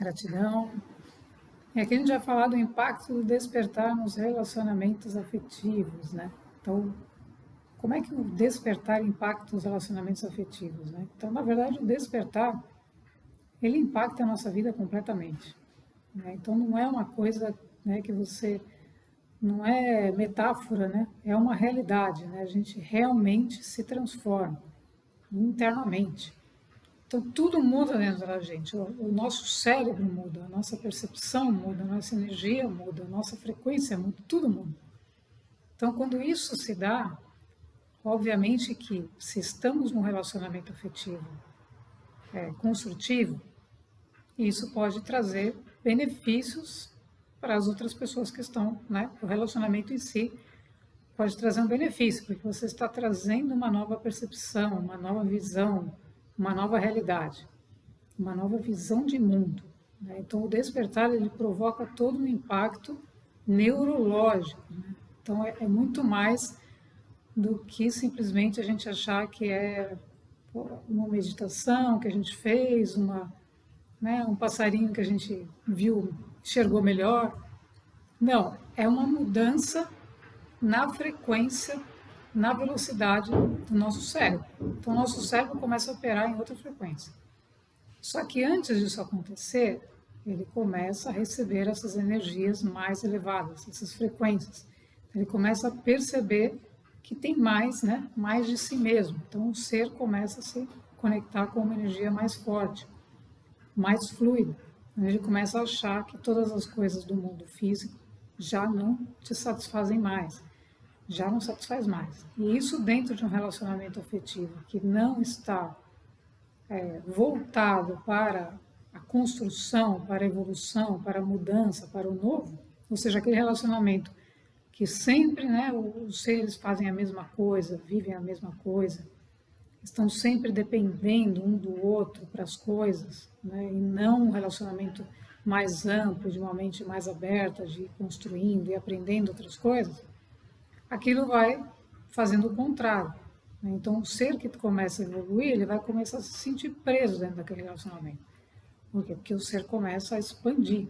Gratidão. E aqui a gente vai falar do impacto do despertar nos relacionamentos afetivos, né? Então, como é que o despertar impacta os relacionamentos afetivos, né? Então, na verdade, o despertar, ele impacta a nossa vida completamente, né? Então, não é uma coisa, né, que você... Não é metáfora, né? É uma realidade, né? A gente realmente se transforma internamente. Então, tudo muda dentro da gente. O nosso cérebro muda, a nossa percepção muda, a nossa energia muda, a nossa frequência muda, tudo muda. Então, quando isso se dá, obviamente que se estamos num relacionamento afetivo construtivo, isso pode trazer benefícios para as outras pessoas que estão, né? O relacionamento em si pode trazer um benefício, porque você está trazendo uma nova percepção, uma nova visão, uma nova realidade, uma nova visão de mundo, né? Então, o despertar, ele provoca todo um impacto neurológico, né? Então, é muito mais do que simplesmente a gente achar que é uma meditação que a gente fez, um passarinho que a gente viu, enxergou melhor. Não, é uma mudança na frequência, na velocidade do nosso cérebro. Então, o nosso cérebro começa a operar em outra frequência. Só que antes disso acontecer, ele começa a receber essas energias mais elevadas, essas frequências. Ele começa a perceber que tem mais, né, mais de si mesmo. Então, o ser começa a se conectar com uma energia mais forte, mais fluida. Ele começa a achar que todas as coisas do mundo físico já não te satisfazem mais, já não satisfaz mais. E isso dentro de um relacionamento afetivo que não está voltado para a construção, para a evolução, para a mudança, para o novo, ou seja, aquele relacionamento que sempre, né, os seres fazem a mesma coisa, vivem a mesma coisa, estão sempre dependendo um do outro para as coisas, né, e não um relacionamento mais amplo, de uma mente mais aberta, de ir construindo e aprendendo outras coisas, aquilo vai fazendo o contrário. Então, o ser que começa a evoluir, ele vai começar a se sentir preso dentro daquele relacionamento. Por quê? Porque o ser começa a expandir.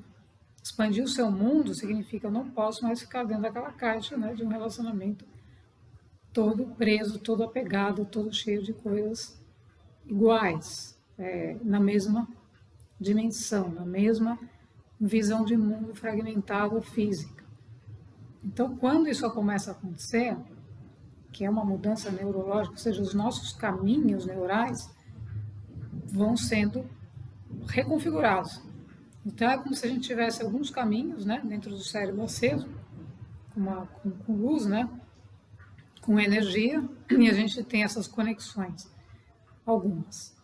Expandir o seu mundo significa eu não posso mais ficar dentro daquela caixa, né, de um relacionamento todo preso, todo apegado, todo cheio de coisas iguais, na mesma dimensão, na mesma visão de mundo fragmentada física. Então, quando isso começa a acontecer, que é uma mudança neurológica, ou seja, os nossos caminhos neurais vão sendo reconfigurados. Então, é como se a gente tivesse alguns caminhos, né, dentro do cérebro aceso, com luz, né, com energia, e a gente tem essas conexões, algumas.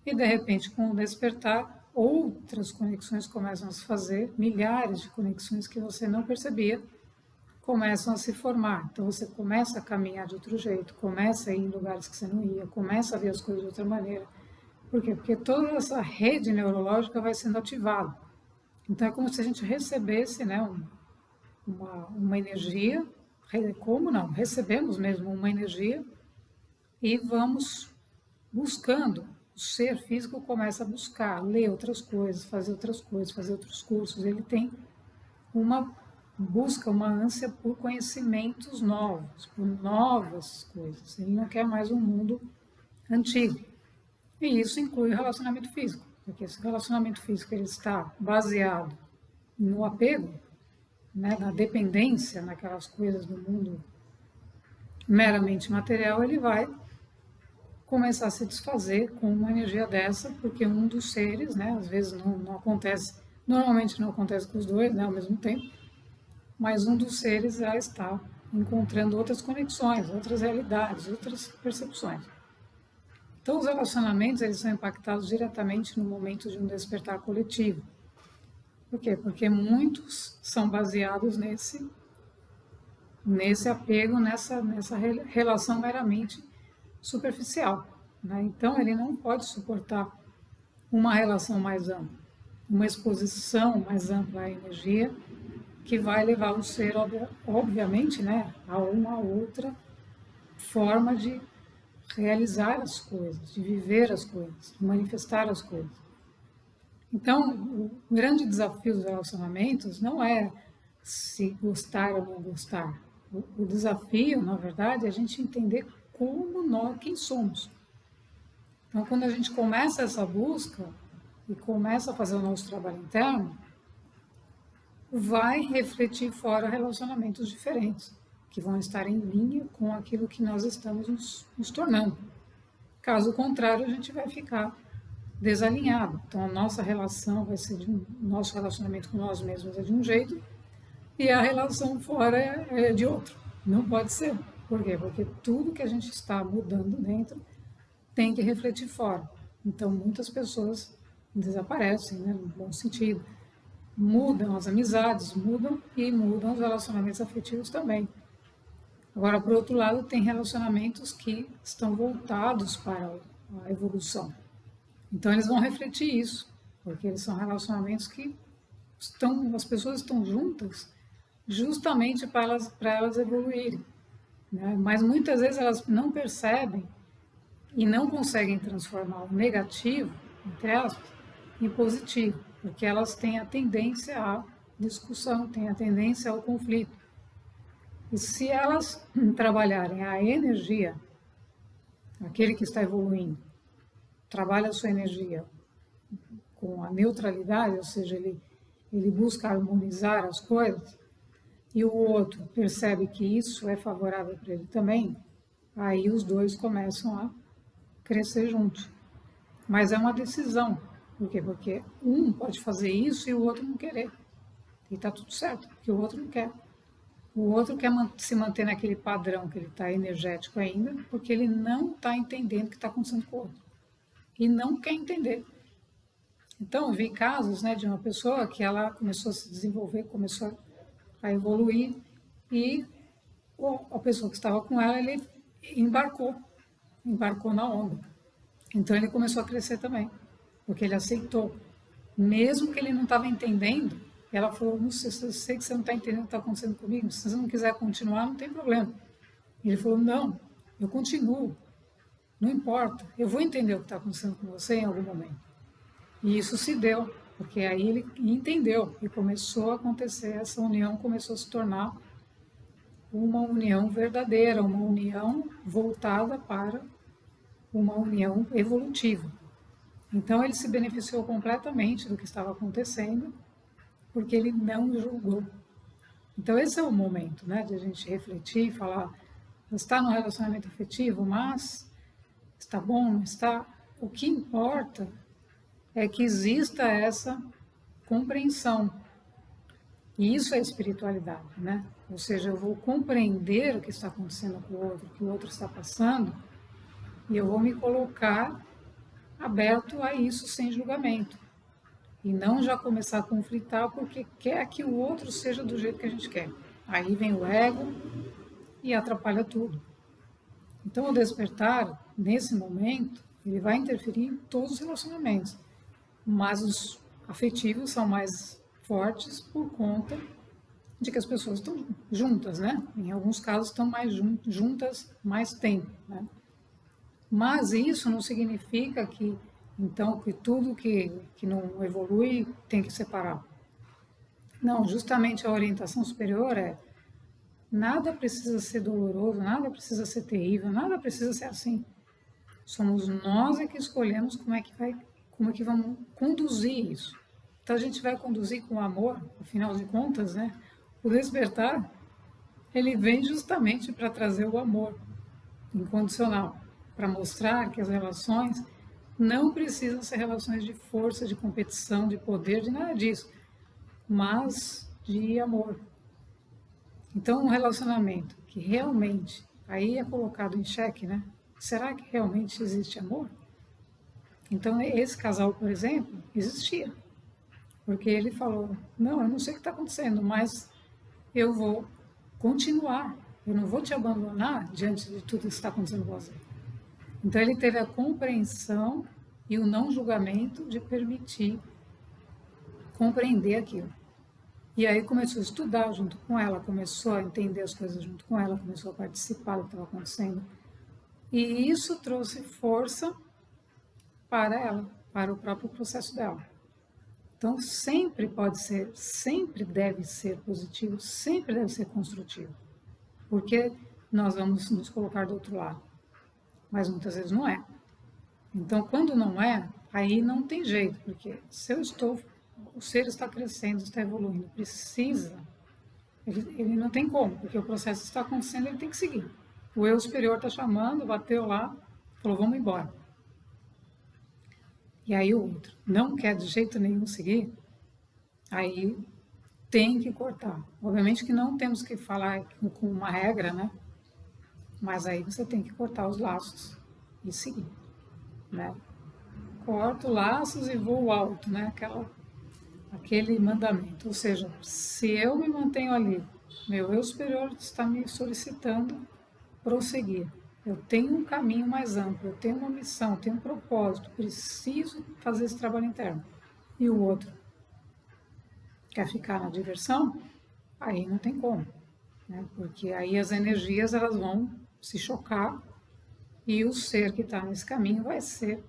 E, de repente, com o despertar, outras conexões começam a se fazer, milhares de conexões que você não percebia, começam a se formar. Então, você começa a caminhar de outro jeito, começa a ir em lugares que você não ia, começa a ver as coisas de outra maneira. Por quê? Porque toda essa rede neurológica vai sendo ativada. Então, é como se a gente recebesse, né, uma energia, como não? Recebemos mesmo uma energia e vamos buscando. O ser físico começa a buscar, ler outras coisas, fazer outros cursos. Ele tem uma busca, uma ânsia por conhecimentos novos, por novas coisas. Ele não quer mais um mundo antigo. E isso inclui o relacionamento físico, porque esse relacionamento físico ele está baseado no apego, né, na dependência, naquelas coisas do mundo meramente material, ele vai começar a se desfazer com uma energia dessa, porque um dos seres, né, às vezes não acontece, normalmente não acontece com os dois, né, ao mesmo tempo, mas um dos seres já está encontrando outras conexões, outras realidades, outras percepções. Então, os relacionamentos eles são impactados diretamente no momento de um despertar coletivo. Por quê? Porque muitos são baseados nesse apego, nessa relação meramente superficial, né? Então, ele não pode suportar uma relação mais ampla, uma exposição mais ampla à energia, que vai levar o ser, obviamente, né, a uma outra forma de realizar as coisas, de viver as coisas, de manifestar as coisas. Então, o grande desafio dos relacionamentos não é se gostar ou não gostar. O desafio, na verdade, é a gente entender como nós, quem somos. Então, quando a gente começa essa busca e começa a fazer o nosso trabalho interno, vai refletir fora relacionamentos diferentes, que vão estar em linha com aquilo que nós estamos nos tornando. Caso contrário, a gente vai ficar desalinhado. Então, a nossa relação vai ser nosso relacionamento com nós mesmos é de um jeito e a relação fora é de outro. Não pode ser. Por quê? Porque tudo que a gente está mudando dentro tem que refletir fora. Então, muitas pessoas desaparecem, né, no bom sentido. Mudam as amizades, mudam e mudam os relacionamentos afetivos também. Agora, por outro lado, tem relacionamentos que estão voltados para a evolução. Então, eles vão refletir isso, porque eles são relacionamentos que as pessoas estão juntas justamente para elas evoluírem, né? Mas muitas vezes elas não percebem e não conseguem transformar o negativo, entre aspas, em positivo, porque elas têm a tendência à discussão, têm a tendência ao conflito. E se elas trabalharem a energia, aquele que está evoluindo, trabalha a sua energia com a neutralidade, ou seja, ele busca harmonizar as coisas, e o outro percebe que isso é favorável para ele também, aí os dois começam a crescer juntos. Mas é uma decisão. Por quê? Porque um pode fazer isso e o outro não querer. E está tudo certo, porque o outro não quer. O outro quer se manter naquele padrão que ele está energético ainda, porque ele não está entendendo o que está acontecendo com o outro. E não quer entender. Então, eu vi casos, né, de uma pessoa que ela começou a se desenvolver, começou a evoluir, e a pessoa que estava com ela, ele embarcou na onda. Então, ele começou a crescer também, porque ele aceitou. Mesmo que ele não estava entendendo, ela falou, não sei, eu sei que você não está entendendo o que está acontecendo comigo, se você não quiser continuar, não tem problema. Ele falou, não, eu continuo, não importa, eu vou entender o que está acontecendo com você em algum momento. E isso se deu, porque aí ele entendeu e começou a acontecer, essa união começou a se tornar uma união verdadeira, uma união voltada para uma união evolutiva. Então ele se beneficiou completamente do que estava acontecendo, porque ele não julgou. Então esse é o momento, né, de a gente refletir e falar, está no relacionamento afetivo, mas está bom, não está? O que importa é que exista essa compreensão. E isso é espiritualidade, né? Ou seja, eu vou compreender o que está acontecendo com o outro, o que o outro está passando, e eu vou me colocar aberto a isso sem julgamento. E não já começar a conflitar porque quer que o outro seja do jeito que a gente quer. Aí vem o ego e atrapalha tudo. Então, o despertar, nesse momento, ele vai interferir em todos os relacionamentos. Mas os afetivos são mais fortes por conta de que as pessoas estão juntas, né? Em alguns casos estão mais juntas mais tempo, né? Mas isso não significa que então que tudo que não evolui tem que separar. Não, justamente a orientação superior é nada precisa ser doloroso, nada precisa ser terrível, nada precisa ser assim. Somos nós que escolhemos como é que vamos conduzir isso. Então a gente vai conduzir com amor, afinal de contas, né? O despertar, ele vem justamente para trazer o amor incondicional, para mostrar que as relações não precisam ser relações de força, de competição, de poder, de nada disso, mas de amor. Então, um relacionamento que realmente, aí é colocado em xeque, né? Será que realmente existe amor? Então, esse casal, por exemplo, existia. Porque ele falou, não, eu não sei o que está acontecendo, mas eu vou continuar. Eu não vou te abandonar diante de tudo que está acontecendo com você. Então, ele teve a compreensão e o não julgamento de permitir compreender aquilo. E aí começou a estudar junto com ela, começou a entender as coisas junto com ela, começou a participar do que estava acontecendo. E isso trouxe força para ela, para o próprio processo dela. Então, sempre pode ser, sempre deve ser positivo, sempre deve ser construtivo. Porque nós vamos nos colocar do outro lado. Mas muitas vezes não é. Então, quando não é, aí não tem jeito, porque se eu estou, o ser está crescendo, está evoluindo, precisa, ele não tem como, porque o processo está acontecendo, ele tem que seguir. O eu superior está chamando, bateu lá, falou, vamos embora. E aí o outro não quer de jeito nenhum seguir, aí tem que cortar. Obviamente que não temos que falar com uma regra, né? Mas aí você tem que cortar os laços e seguir, né? Corto laços e voo alto, né? Aquele mandamento. Ou seja, se eu me mantenho ali, meu eu superior está me solicitando prosseguir. Eu tenho um caminho mais amplo, eu tenho uma missão, eu tenho um propósito, preciso fazer esse trabalho interno. E o outro quer ficar na diversão, aí não tem como, né? Porque aí as energias elas vão se chocar e o ser que está nesse caminho vai ser,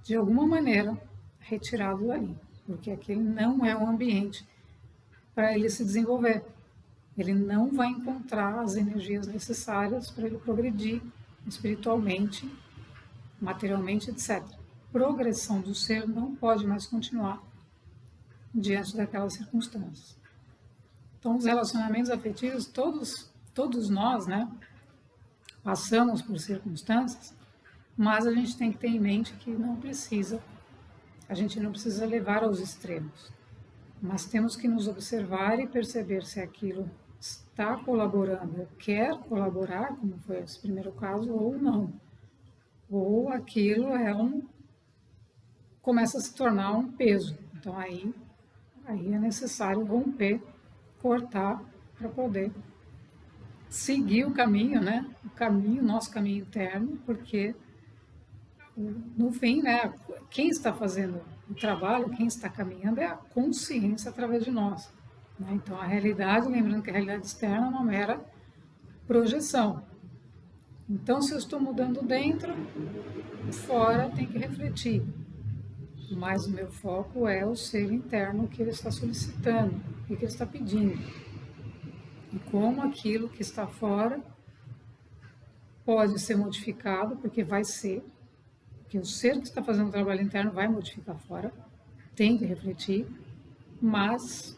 de alguma maneira, retirado dali, porque aquele não é o ambiente para ele se desenvolver. Ele não vai encontrar as energias necessárias para ele progredir espiritualmente, materialmente, etc. Progressão do ser não pode mais continuar diante daquelas circunstâncias. Então, os relacionamentos afetivos, todos nós, né, passamos por circunstâncias, mas a gente tem que ter em mente que a gente não precisa levar aos extremos, mas temos que nos observar e perceber se aquilo está colaborando, ou quer colaborar, como foi esse primeiro caso, ou não. Ou aquilo começa a se tornar um peso. Então aí é necessário romper, cortar, para poder seguir o caminho, né? Nosso caminho interno, porque no fim, né, quem está fazendo o trabalho, quem está caminhando é a consciência através de nós, né? Então, a realidade, lembrando que a realidade externa é uma mera projeção. Então, se eu estou mudando dentro, fora tem que refletir. Mas o meu foco é o ser interno que ele está solicitando, o que ele está pedindo. E como aquilo que está fora pode ser modificado, porque vai ser, que o ser que está fazendo o trabalho interno vai modificar fora, tem que refletir, mas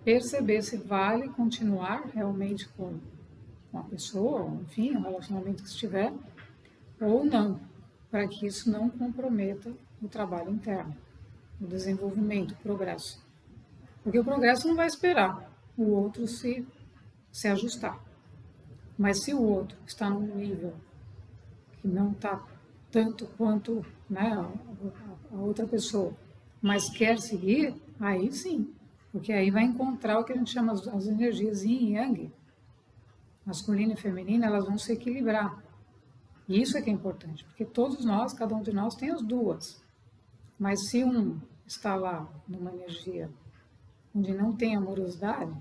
perceber se vale continuar realmente com a pessoa, enfim, o relacionamento que estiver, ou não, para que isso não comprometa o trabalho interno, o desenvolvimento, o progresso. Porque o progresso não vai esperar o outro se ajustar. Mas se o outro está num nível que não está tanto quanto, né, a outra pessoa, mas quer seguir, aí sim, porque aí vai encontrar o que a gente chama as energias yin e yang, masculina e feminina, elas vão se equilibrar. E isso é que é importante, porque todos nós, cada um de nós tem as duas. Mas se um está lá numa energia onde não tem amorosidade,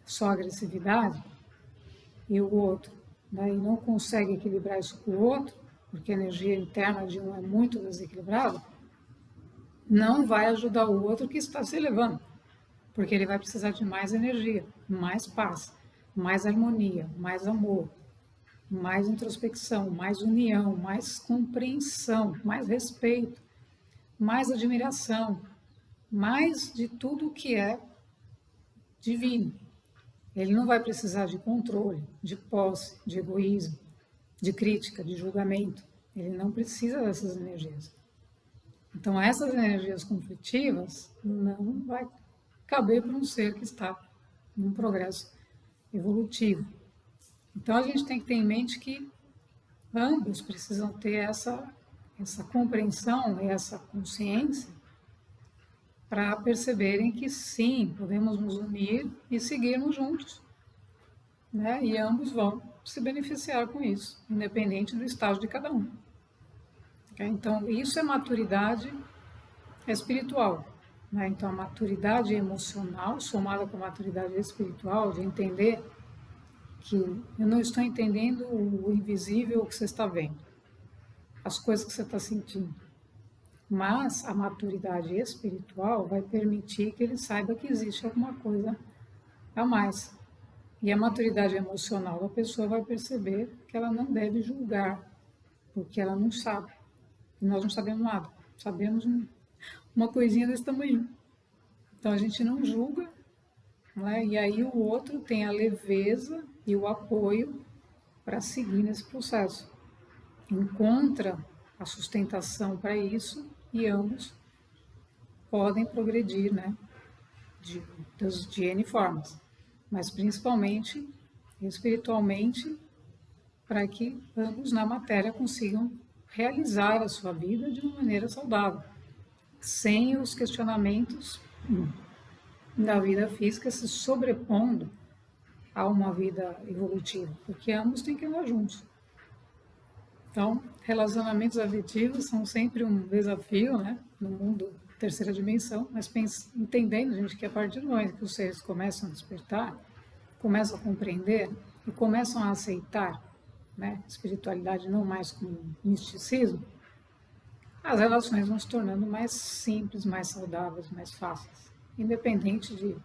só agressividade, e o outro daí não consegue equilibrar isso com o outro, porque a energia interna de um é muito desequilibrada, não vai ajudar o outro que está se elevando, porque ele vai precisar de mais energia, mais paz, mais harmonia, mais amor, mais introspecção, mais união, mais compreensão, mais respeito, mais admiração, mais de tudo que é divino. Ele não vai precisar de controle, de posse, de egoísmo, de crítica, de julgamento. Ele não precisa dessas energias. Então, essas energias conflitivas não vai caber para um ser que está num progresso evolutivo. Então, a gente tem que ter em mente que ambos precisam ter essa compreensão, essa consciência, para perceberem que sim, podemos nos unir e seguirmos juntos, né? E ambos vão se beneficiar com isso, independente do estágio de cada um. Okay? Então, isso é maturidade espiritual, né? Então, a maturidade emocional, somada com a maturidade espiritual, de entender que eu não estou entendendo o invisível que você está vendo, as coisas que você está sentindo, Mas a maturidade espiritual vai permitir que ele saiba que existe alguma coisa a mais. E a maturidade emocional da pessoa vai perceber que ela não deve julgar, porque ela não sabe. E nós não sabemos nada. Sabemos uma coisinha desse tamanho. Então a gente não julga, né? E aí o outro tem a leveza e o apoio para seguir nesse processo. Encontra a sustentação para isso e ambos podem progredir, né? De N formas, mas principalmente espiritualmente, para que ambos na matéria consigam realizar a sua vida de uma maneira saudável, sem os questionamentos da vida física se sobrepondo a uma vida evolutiva, porque ambos têm que andar juntos. Então, relacionamentos afetivos são sempre um desafio, né, no mundo terceira dimensão, mas entendendo, gente, que a partir do momento que os seres começam a despertar, começam a compreender e começam a aceitar, né, espiritualidade não mais como misticismo, as relações vão se tornando mais simples, mais saudáveis, mais fáceis, independente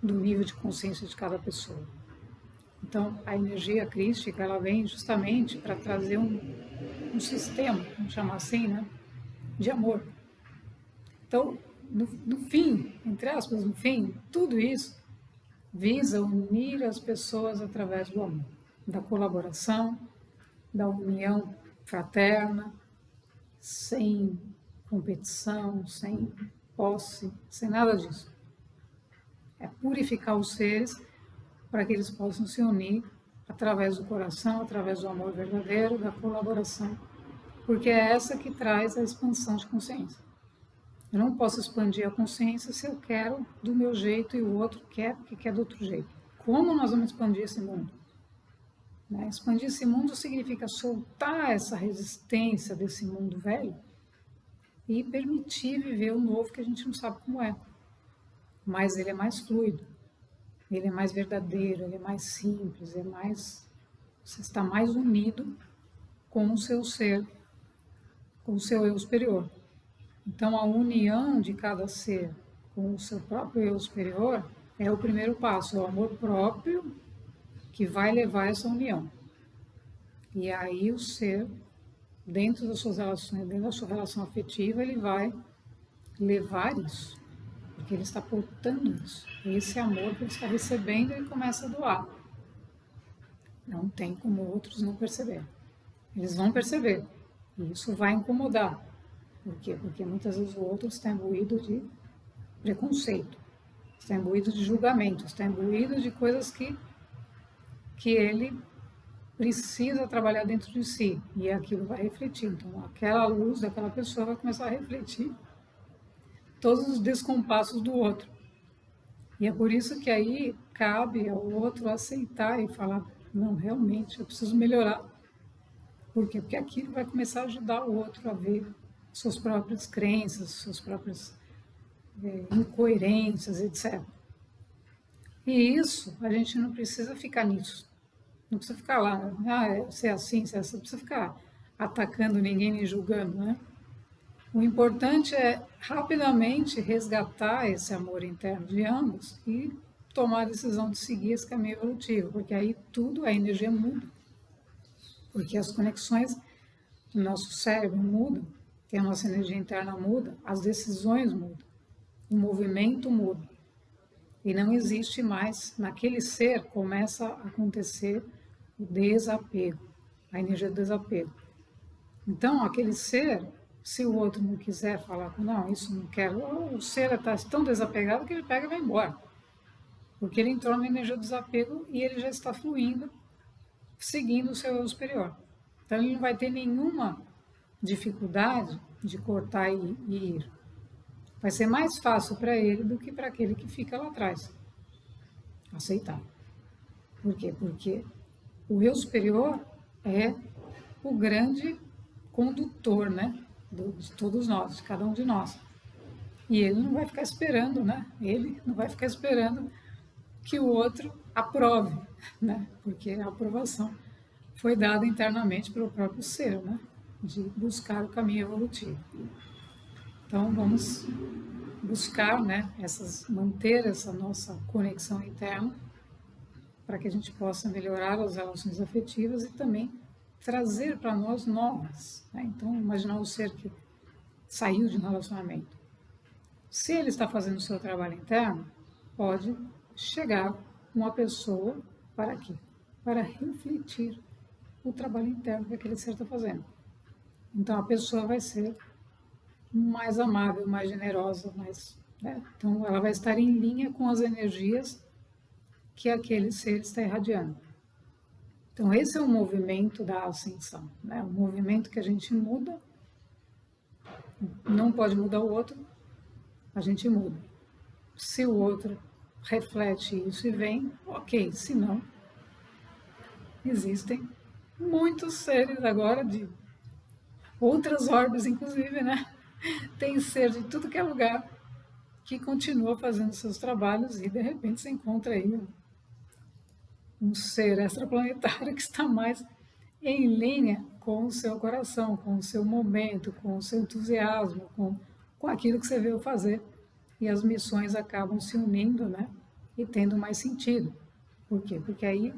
do nível de consciência de cada pessoa. Então, a energia crística, ela vem justamente para trazer um sistema, vamos chamar assim, né, de amor. Então, no fim, entre aspas, no fim, tudo isso visa unir as pessoas através do amor, da colaboração, da união fraterna, sem competição, sem posse, sem nada disso. É purificar os seres para que eles possam se unir através do coração, através do amor verdadeiro, da colaboração, porque é essa que traz a expansão de consciência. Eu não posso expandir a consciência se eu quero do meu jeito e o outro quer porque quer do outro jeito. Como nós vamos expandir esse mundo? Né? Expandir esse mundo significa soltar essa resistência desse mundo velho e permitir viver o novo que a gente não sabe como é. Mas ele é mais fluido, ele é mais verdadeiro, ele é mais simples, você está mais unido com o seu ser, com o seu eu superior. Então, a união de cada ser com o seu próprio eu superior é o primeiro passo, é o amor próprio que vai levar essa união. E aí o ser, dentro das suas relações, dentro da sua relação afetiva, ele vai levar isso, porque ele está portando isso. Esse amor que ele está recebendo, ele começa a doar. Não tem como outros não perceber. Eles vão perceber. E isso vai incomodar. Por quê? Porque muitas vezes o outro está imbuído de preconceito, está imbuído de julgamento, está imbuído de coisas que ele precisa trabalhar dentro de si. E aquilo vai refletir. Então, aquela luz daquela pessoa vai começar a refletir todos os descompassos do outro. E é por isso que aí cabe ao outro aceitar e falar, não, realmente, eu preciso melhorar. Por quê? Porque aquilo vai começar a ajudar o outro a ver suas próprias crenças, suas próprias incoerências, etc. E isso, a gente não precisa ficar nisso. Não precisa ficar lá, você é assim, você é assim, não precisa ficar atacando ninguém nem julgando, né? O importante é rapidamente resgatar esse amor interno de ambos e tomar a decisão de seguir esse caminho evolutivo, porque aí tudo, a energia muda. Porque as conexões do nosso cérebro mudam, que a nossa energia interna muda, as decisões mudam, o movimento muda. E não existe mais, naquele ser começa a acontecer o desapego, a energia do desapego. Então, aquele ser, se o outro não quiser falar, não, isso não quero, o ser está tão desapegado que ele pega e vai embora. Porque ele entrou na energia do desapego e ele já está fluindo, seguindo o seu eu superior. Então, ele não vai ter nenhuma dificuldade de cortar e ir. Vai ser mais fácil para ele do que para aquele que fica lá atrás. Aceitar. Por quê? Porque o eu superior é o grande condutor, né, de todos nós, de cada um de nós. E ele não vai ficar esperando, né? Ele não vai ficar esperando que o outro aprove, né? Porque a aprovação foi dada internamente pelo próprio ser, né? De buscar o caminho evolutivo. Então, vamos buscar, né, manter essa nossa conexão interna para que a gente possa melhorar as relações afetivas e também trazer para nós novas. Né? Então, imaginar o ser que saiu de um relacionamento. Se ele está fazendo o seu trabalho interno, pode chegar uma pessoa para quê? Para refletir o trabalho interno que aquele ser está fazendo. Então, a pessoa vai ser mais amável, mais generosa, né? Então, ela vai estar em linha com as energias que aquele ser está irradiando. Então, esse é o movimento da ascensão, né? O movimento que a gente muda, não pode mudar o outro, a gente muda. Se o outro reflete isso e vem, ok. Se não, existem muitos seres agora de outras orbes, inclusive, né? Tem ser de tudo que é lugar que continua fazendo seus trabalhos e de repente você encontra aí um ser extraplanetário que está mais em linha com o seu coração, com o seu momento, com o seu entusiasmo, com aquilo que você veio fazer. E as missões acabam se unindo, né? E tendo mais sentido. Por quê? Porque aí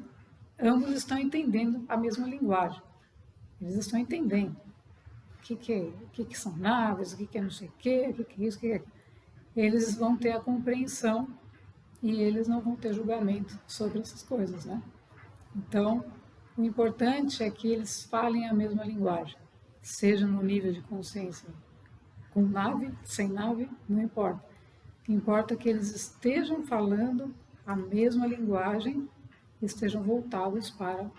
ambos estão entendendo a mesma linguagem. Eles estão entendendo o que são naves, o que é não sei o quê, o que é isso, o que é aquilo. Eles vão ter a compreensão e eles não vão ter julgamento sobre essas coisas, né? Então, o importante é que eles falem a mesma linguagem, seja no nível de consciência com nave, sem nave, não importa. O que importa é que eles estejam falando a mesma linguagem, estejam voltados para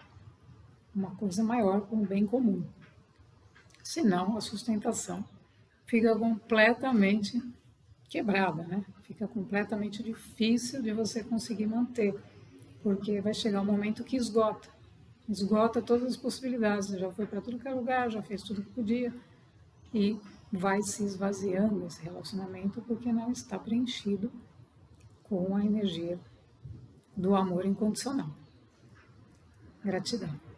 uma coisa maior, para um bem comum. Senão, a sustentação fica completamente quebrada, né? Fica completamente difícil de você conseguir manter, porque vai chegar um momento que esgota todas as possibilidades, já foi para tudo que é lugar, já fez tudo que podia e vai se esvaziando esse relacionamento porque não está preenchido com a energia do amor incondicional. Gratidão.